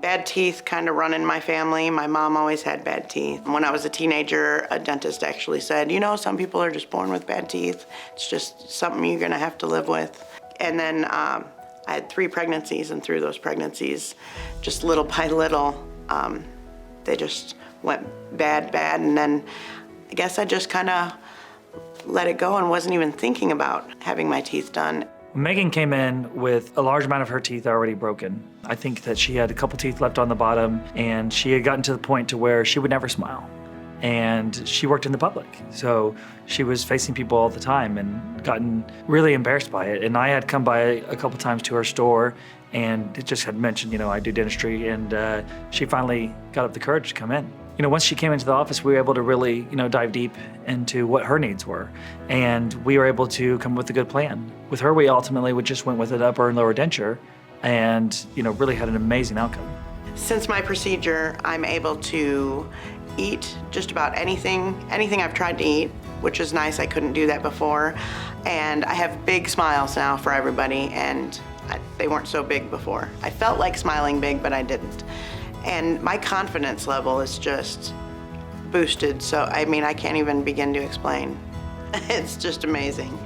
Bad teeth kind of run in my family. My mom always had bad teeth. When I was a teenager, a dentist actually said, you know, some people are just born with bad teeth. It's just something you're gonna have to live with. And then I had 3 pregnancies, and through those pregnancies, just little by little, they just went bad, and then I guess I just kind of let it go and wasn't even thinking about having my teeth done. Megan came in with a large amount of her teeth already broken. I think that she had a couple teeth left on the bottom, and she had gotten to the point to where she would never smile. And she worked in the public, so she was facing people all the time and gotten really embarrassed by it. And I had come by a couple times to her store and it just had mentioned, you know, I do dentistry, and she finally got up the courage to come in. You know, once she came into the office, we were able to really, you know, dive deep into what her needs were. And we were able to come up with a good plan. With her, we ultimately just went with an upper and lower denture and, you know, really had an amazing outcome. Since my procedure, I'm able to eat just about anything I've tried to eat, which is nice. I couldn't do that before. And I have big smiles now for everybody, and they weren't so big before. I felt like smiling big, but I didn't. And my confidence level is just boosted. So, I mean, I can't even begin to explain. It's just amazing.